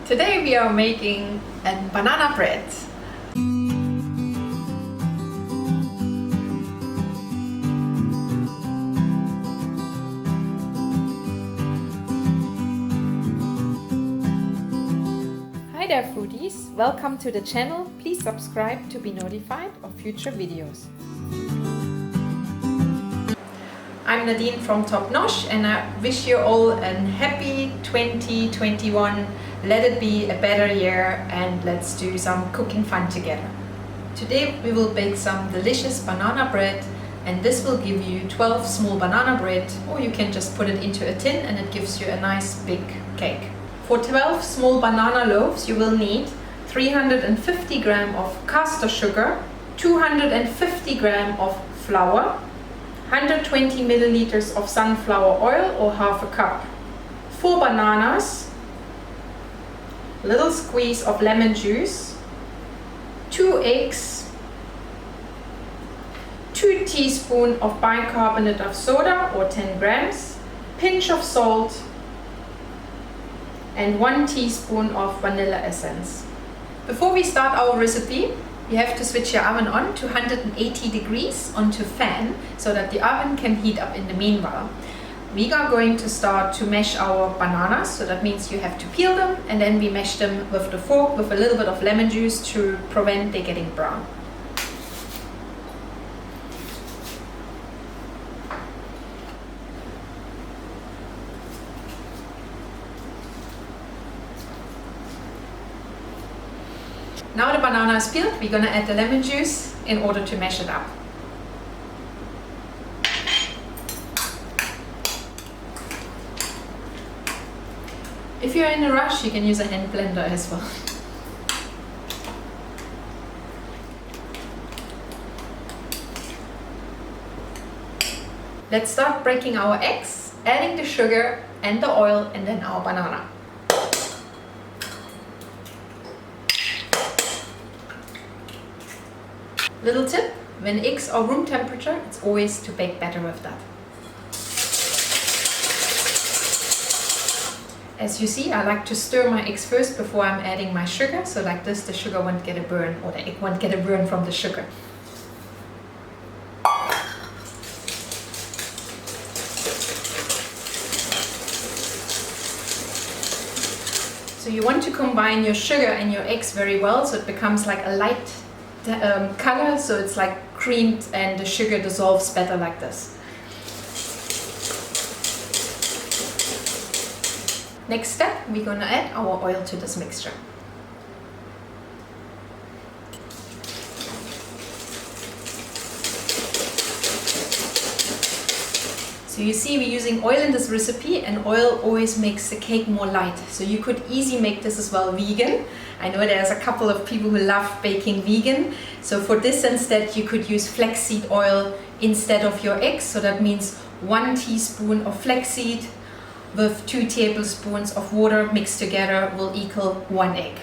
Today we are making a banana bread. Hi there foodies, welcome to the channel. Please subscribe to be notified of future videos. I'm Nadine from Nosh and I wish you all a happy 2021. Let it be a better year and let's do some cooking fun together. Today we will bake some delicious banana bread, and this will give you 12 small banana bread, or you can just put it into a tin and it gives you a nice big cake. For 12 small banana loaves you will need 350 grams of castor sugar, 250 grams of flour, 120 milliliters of sunflower oil or half a cup, 4 bananas, a little squeeze of lemon juice, 2 eggs, 2 teaspoons of bicarbonate of soda or 10 grams, pinch of salt, and 1 teaspoon of vanilla essence. Before we start our recipe, you have to switch your oven on to 180 degrees onto fan so that the oven can heat up in the meanwhile. We are going to start to mash our bananas, so that means you have to peel them and then we mash them with the fork with a little bit of lemon juice to prevent they getting brown. Now the banana is peeled, we're going to add the lemon juice in order to mash it up. If you're in a rush, you can use a hand blender as well. Let's start breaking our eggs, adding the sugar and the oil and then our banana. Little tip, when eggs are room temperature, it's always to bake better with that. As you see, I like to stir my eggs first before I'm adding my sugar, so like this the sugar won't get a burn, or the egg won't get a burn from the sugar. So you want to combine your sugar and your eggs very well, so it becomes like a light color, so it's like creamed and the sugar dissolves better like this. Next step, we're going to add our oil to this mixture. So you see we're using oil in this recipe, and oil always makes the cake more light. So you could easily make this as well vegan. I know there's a couple of people who love baking vegan. So for this instead you could use flaxseed oil instead of your eggs. So that means 1 teaspoon of flaxseed with 2 tablespoons of water mixed together will equal 1 egg.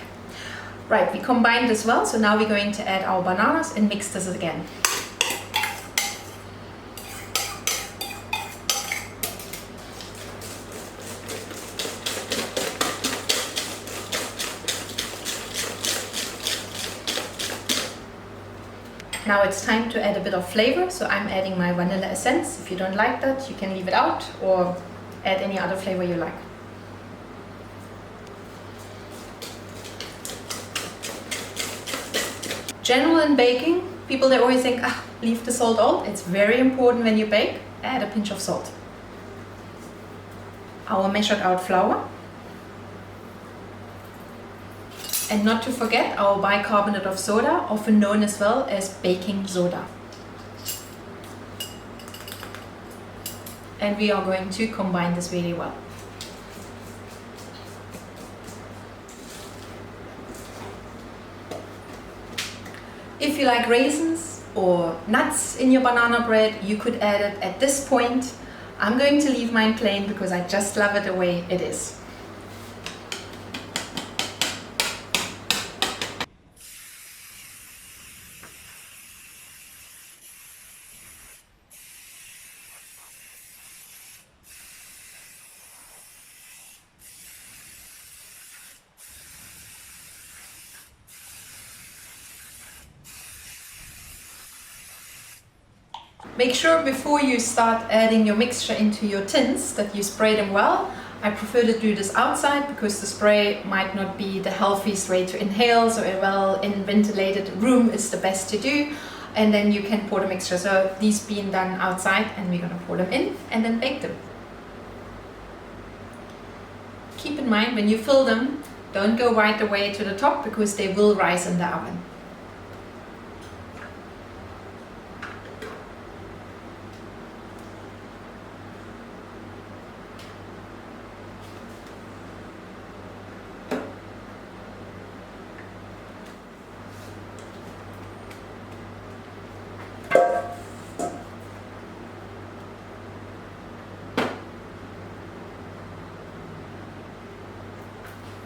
Right, we combined this well, so now we're going to add our bananas and mix this again. Now it's time to add a bit of flavor, so I'm adding my vanilla essence. If you don't like that, you can leave it out or add any other flavor you like. General in baking, people they always think, leave the salt out. It's very important when you bake, add a pinch of salt. Our measured out flour. And not to forget our bicarbonate of soda, often known as well as baking soda. And we are going to combine this really well. If you like raisins or nuts in your banana bread, you could add it at this point. I'm going to leave mine plain because I just love it the way it is. Make sure before you start adding your mixture into your tins that you spray them well. I prefer to do this outside because the spray might not be the healthiest way to inhale, so a well-ventilated room is the best to do. And then you can pour the mixture. So these being done outside, and we're gonna pour them in and then bake them. Keep in mind when you fill them, don't go right away to the top because they will rise in the oven.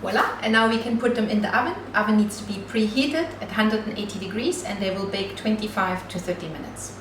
Voila, and now we can put them in the oven. Oven needs to be preheated at 180 degrees and they will bake 25 to 30 minutes.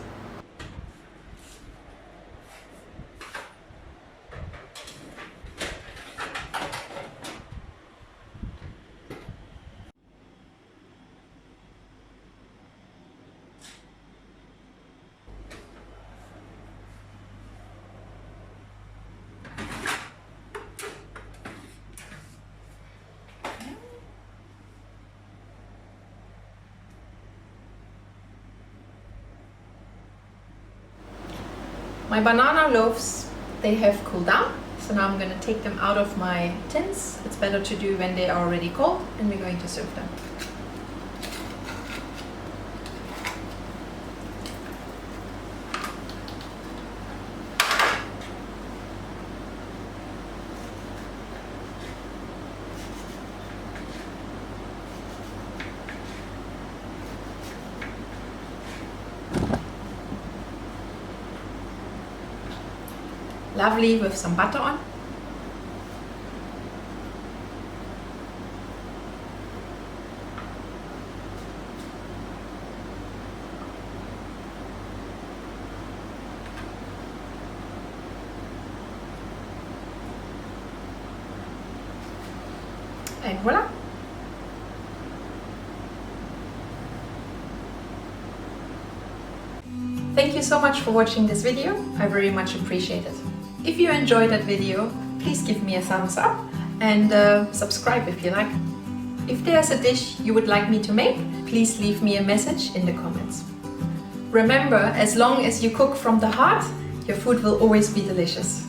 My banana loaves, they have cooled down, so now I'm going to take them out of my tins. It's better to do when they are already cold, and we're going to serve them. Lovely with some butter on. And voila! Thank you so much for watching this video. I very much appreciate it. If you enjoyed that video, please give me a thumbs up and subscribe if you like. If there's a dish you would like me to make, please leave me a message in the comments. Remember, as long as you cook from the heart, your food will always be delicious.